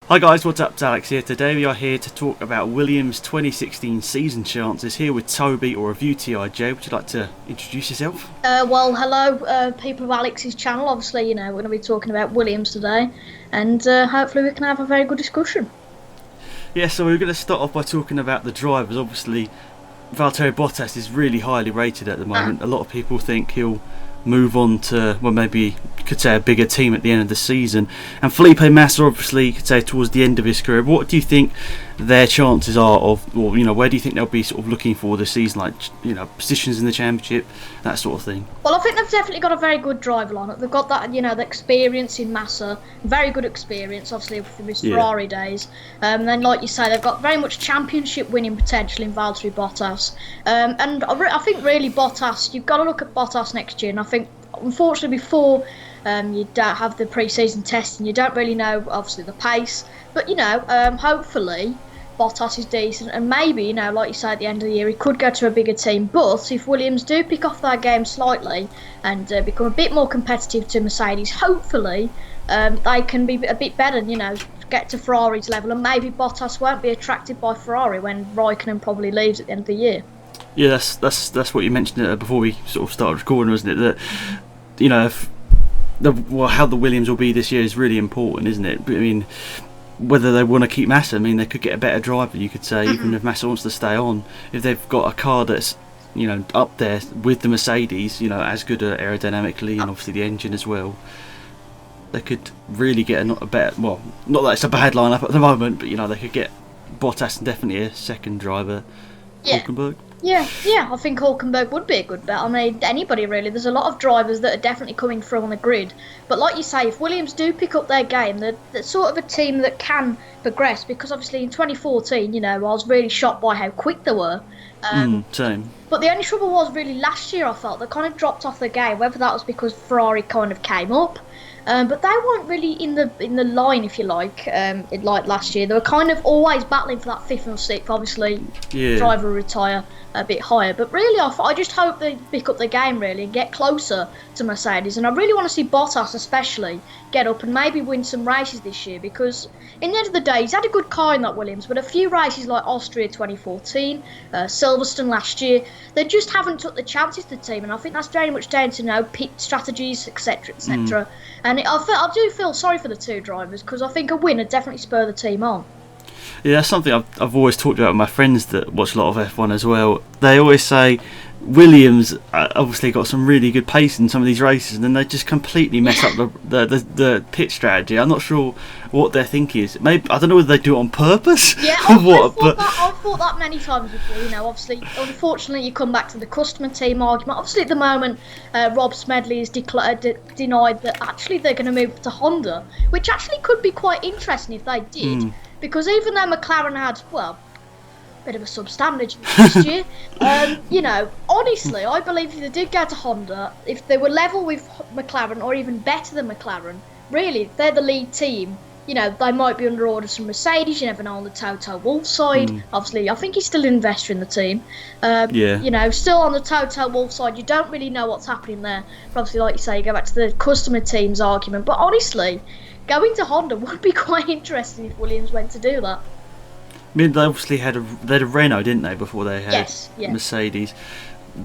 Hi guys, what's up? It's Alex here. Today we are here to talk about Williams' 2016 season chances. Here with Toby, or ReviewTIJ. Would you like to introduce yourself? Well, hello, people of Alex's channel. Obviously, we're going to be talking about Williams today, and hopefully we can have a very good discussion. Yeah, so we're going to start off by talking about the drivers. Obviously, Valtteri Bottas is really highly rated at the moment. A lot of people think he'll move on to, well, maybe you could say a bigger team at the end of the season. And Felipe Massa, obviously, you could say towards the end of his career. What do you think their chances are of, or where do you think they'll be sort of looking for this season, like positions in the championship, that sort of thing? Well, I think they've definitely got a very good driver lineup. They've got that, the experience in Massa, very good experience, obviously from his Ferrari days. Then, like you say, they've got very much championship winning potential in Valtteri Bottas. And I think really Bottas, you've got to look at Bottas next year, and I think unfortunately before you don't have the pre-season testing, you don't really know obviously the pace, but hopefully Bottas is decent, and maybe like you say at the end of the year he could go to a bigger team. But if Williams do pick off their game slightly and become a bit more competitive to Mercedes, hopefully they can be a bit better, get to Ferrari's level, and maybe Bottas won't be attracted by Ferrari when Raikkonen probably leaves at the end of the year. Yeah, that's what you mentioned before we sort of started recording, wasn't it? That how the Williams will be this year is really important, isn't it? I mean, whether they want to keep Massa, they could get a better driver, you could say, even if Massa wants to stay on. If they've got a car that's up there with the Mercedes, as good aerodynamically and obviously the engine as well, they could really get a better. Well, not that it's a bad lineup at the moment, but they could get Bottas and definitely a second driver, Hulkenberg. Yeah, I think Hulkenberg would be a good bet. I mean, anybody really. There's a lot of drivers that are definitely coming through on the grid. But like you say, if Williams do pick up their game, they're sort of a team that can progress. Because obviously in 2014, I was really shocked by how quick they were. Same. But the only trouble was really last year I felt they kind of dropped off the game. Whether that was because Ferrari kind of came up. But they weren't really in the line, if you like, like last year. They were kind of always battling for that fifth or sixth. Obviously, driver will retire a bit higher. But really, I just hope they pick up the game, really, and get closer to Mercedes. And I really want to see Bottas especially get up and maybe win some races this year. Because in the end of the day, he's had a good car in that Williams. But a few races like Austria 2014, Silverstone last year, they just haven't took the chances to the team. And I think that's very much down to pit strategies, etc., etc. And I do feel sorry for the two drivers, because I think a win would definitely spur the team on. Yeah, that's something I've always talked about with my friends that watch a lot of F1 as well. They always say Williams obviously got some really good pace in some of these races, and then they just completely mess up the pit strategy. I'm not sure what their thinking is. Maybe, I don't know whether they do it on purpose. Yeah, I've thought that many times before. Obviously, unfortunately, you come back to the customer team argument. Obviously, at the moment, Rob Smedley has denied that actually they're going to move to Honda, which actually could be quite interesting if they did. Because even though McLaren had, a bit of a substandard last year, honestly, I believe if they did go to Honda, if they were level with McLaren or even better than McLaren, really, they're the lead team. They might be under orders from Mercedes, you never know, on the Toto Wolff side. Obviously, I think he's still an investor in the team. Still on the Toto Wolff side, you don't really know what's happening there. But obviously, like you say, you go back to the customer team's argument. But honestly, going to Honda would be quite interesting if Williams went to do that. I mean, they obviously had a Renault, didn't they, before they had Mercedes.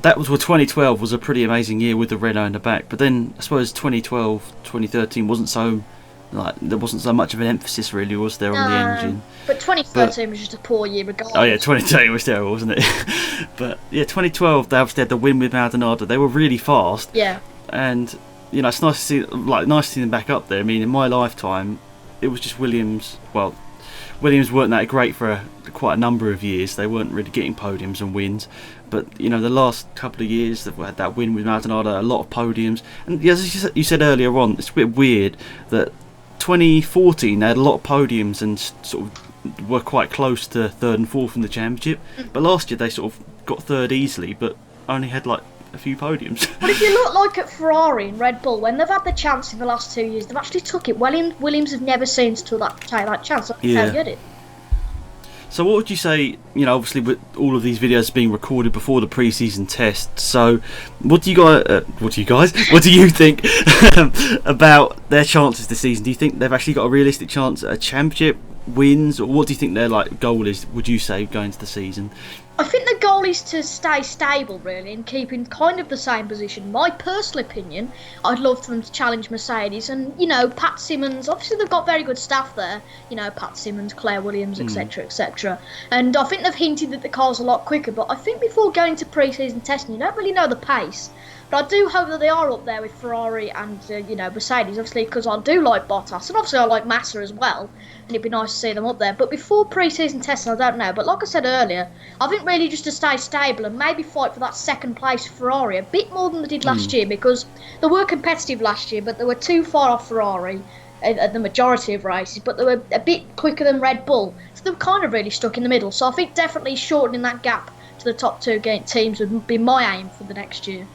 That was 2012 was a pretty amazing year with the Renault in the back. But then I suppose 2012, 2013 wasn't so, there wasn't so much of an emphasis really, was there, on the engine. But 2013 was just a poor year regardless. Oh yeah, 2013 was terrible, wasn't it? But yeah, 2012 they obviously had the win with Maldonado. They were really fast. Yeah. And it's nice to see them back up there. I mean, in my lifetime, it was just Williams. Well, Williams weren't that great for quite a number of years. They weren't really getting podiums and wins. But the last couple of years they've had that win with Maldonado, a lot of podiums. And as you said earlier on, it's a bit weird that 2014 they had a lot of podiums and sort of were quite close to third and fourth in the championship. But last year they sort of got third easily, but only had a few podiums. But if you look at Ferrari and Red Bull, when they've had the chance in the last 2 years, they've actually took it. Williams have never seemed to take that chance. That's how good it. So what would you say, obviously with all of these videos being recorded before the pre-season test, so what do you think about their chances this season? Do you think they've actually got a realistic chance at a championship? wins, or what do you think their like goal is? Would you say going into the season? I think the goal is to stay stable, really, and keep in kind of the same position. My personal opinion, I'd love for them to challenge Mercedes, and Pat Symonds. Obviously, they've got very good staff there. Pat Symonds, Claire Williams, etc., etc. And I think they've hinted that the car's a lot quicker. But I think before going to pre-season testing, you don't really know the pace. But I do hope that they are up there with Ferrari and Mercedes, obviously, because I do like Bottas, and obviously I like Massa as well, and it'd be nice to see them up there. But before pre-season testing, I don't know. But like I said earlier, I think really just to stay stable and maybe fight for that second place for Ferrari a bit more than they did last year, because they were competitive last year, but they were too far off Ferrari at the majority of races, but they were a bit quicker than Red Bull, so they were kind of really stuck in the middle. So I think definitely shortening that gap to the top two teams would be my aim for the next year.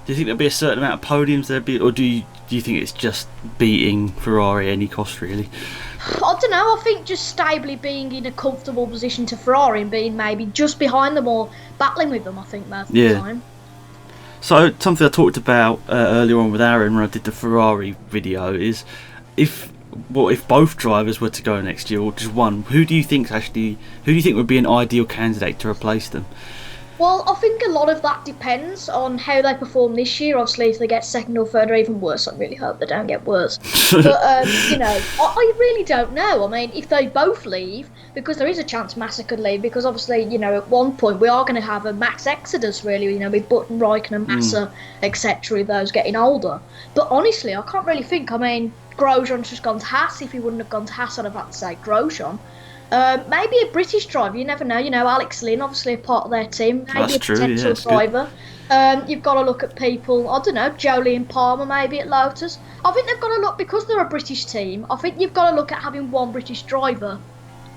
Do you think there'll be a certain amount of podiums there, or do you think it's just beating Ferrari at any cost, really? I don't know. I think just stably being in a comfortable position to Ferrari and being maybe just behind them or battling with them, I think, most of the time. So something I talked about earlier on with Aaron when I did the Ferrari video is if both drivers were to go next year, or just one, who do you think would be an ideal candidate to replace them? Well, I think a lot of that depends on how they perform this year. Obviously, if they get second or third or even worse, I really hope they don't get worse. But, I really don't know. I mean, if they both leave, because there is a chance Massa could leave, because obviously, at one point we are going to have a max exodus, really, with Button, Raikkonen, Massa, etc., with those getting older. But honestly, I can't really think. I mean, Grosjean's just gone to Haas. If he wouldn't have gone to Haas, I'd have had to say Grosjean. Maybe a British driver, you never know. Alex Lynn, obviously a part of their team. Maybe a potential driver. You've got to look at people, I don't know, Jolene Palmer maybe at Lotus. I think they've got to look, because they're a British team, I think you've got to look at having one British driver,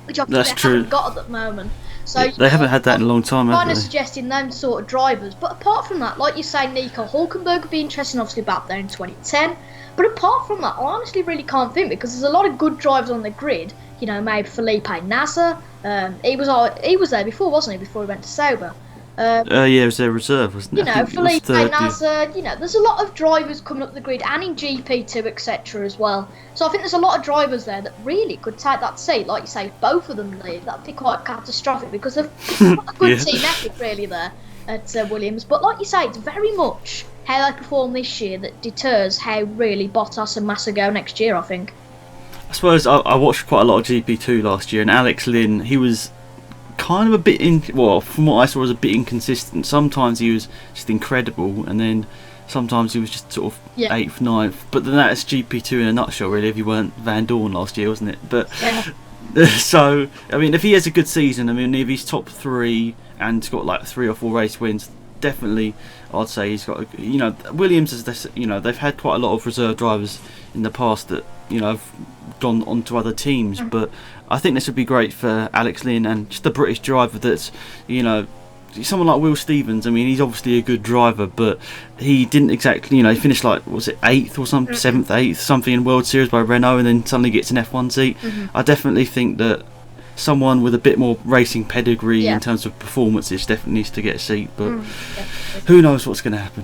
which I think they haven't got at the moment. So they haven't had that in a long time, have they? Kind of suggesting them sort of drivers. But apart from that, like you say, Nico Hulkenberg would be interesting, obviously, back there in 2010. But apart from that, I honestly really can't think, because there's a lot of good drivers on the grid. Maybe Felipe Nasser. He was there before, wasn't he? Before he went to Sauber. It was their reserve, wasn't it? Felipe Nasser. There's a lot of drivers coming up the grid, and in GP2, etc. as well. So I think there's a lot of drivers there that really could take that seat. Like you say, if both of them leave, that'd be quite catastrophic, because they've got a good team ethic really there at Williams. But like you say, it's very much how they perform this year that deters how really Bottas and Massa go next year, I think. I suppose I watched quite a lot of GP2 last year, and Alex Lynn, he was kind of a bit from what I saw, was a bit inconsistent. Sometimes he was just incredible, and then sometimes he was just sort of 8th, 9th. But then that's GP2 in a nutshell, really, if you weren't Van Dorn last year, wasn't it? But so, I mean, if he has a good season, I mean, if he's top 3 and got like 3 or 4 race wins, definitely I'd say he's got, Williams is this, they've had quite a lot of reserve drivers in the past that, have gone on to other teams, but I think this would be great for Alex Lynn and just a British driver that's, someone like Will Stevens. I mean, he's obviously a good driver, but he didn't exactly, he finished like, was it 8th or something, 7th, 8th, something in World Series by Renault, and then suddenly gets an F1 seat. I definitely think that someone with a bit more racing pedigree in terms of performances definitely needs to get a seat, but who knows what's going to happen.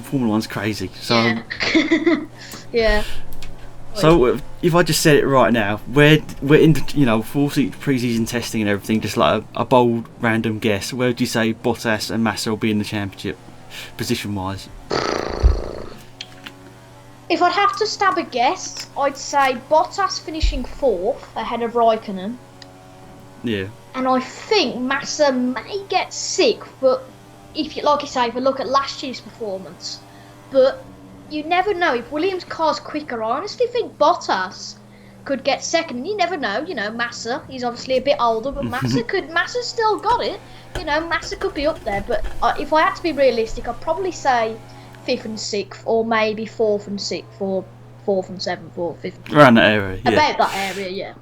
Formula 1's crazy, so So if I just said it right now, we're in full pre-season testing and everything, just like a bold random guess, where would you say Bottas and Massa will be in the championship position wise? If I'd have to stab a guess, I'd say Bottas finishing 4th ahead of Raikkonen. Yeah. And I think Massa may get 6th, but if you look at last year's performance, but you never know. If Williams' car's quicker, I honestly think Bottas could get 2nd. You never know. Massa, he's obviously a bit older, but Massa's still got it. Massa could be up there. But if I had to be realistic, I'd probably say 5th and 6th, or maybe 4th and 6th, or 4th and 7th, or 5th. Around that area, yeah. About that area, yeah.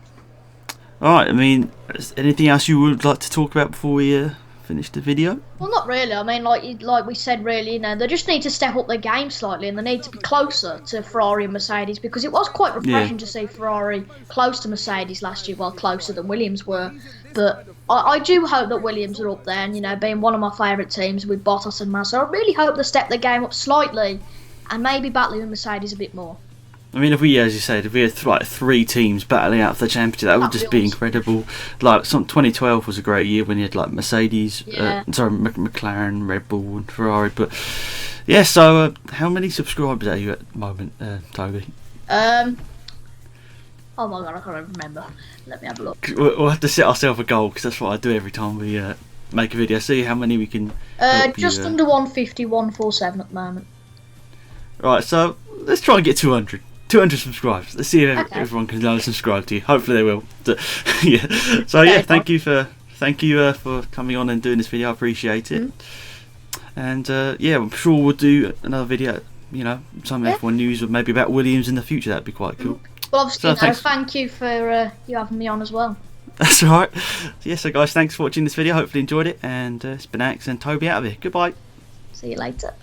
Alright, I mean, anything else you would like to talk about before we finish the video? Well, not really. I mean, like we said, really, they just need to step up their game slightly, and they need to be closer to Ferrari and Mercedes, because it was quite refreshing to see Ferrari close to Mercedes last year, well, closer than Williams were. But I do hope that Williams are up there, and being one of my favourite teams with Bottas and Massa, I really hope they step their game up slightly and maybe battle with Mercedes a bit more. I mean, if we, as you said, if we had like 3 teams battling out for the championship, that would just be incredible. Like 2012 was a great year when you had like Mercedes, McLaren, Red Bull, and Ferrari. But yeah, so how many subscribers are you at the moment, Toby? Oh my god, I can't remember. Let me have a look. We'll have to set ourselves a goal, because that's what I do every time we make a video. See how many we can. Just under 150, 147 at the moment. Right, so let's try and get 200 subscribers. Let's see if everyone can subscribe to you. Hopefully they will. Yeah. So yeah, thank you for coming on and doing this video. I appreciate it. And yeah, I'm sure we'll do another video. You know, some F1 news, or maybe about Williams in the future. That'd be quite cool. Well, obviously, thank you for you having me on as well. That's all right. Yeah, so guys, thanks for watching this video. Hopefully you enjoyed it. And it's been Axe and Toby out of here. Goodbye. See you later.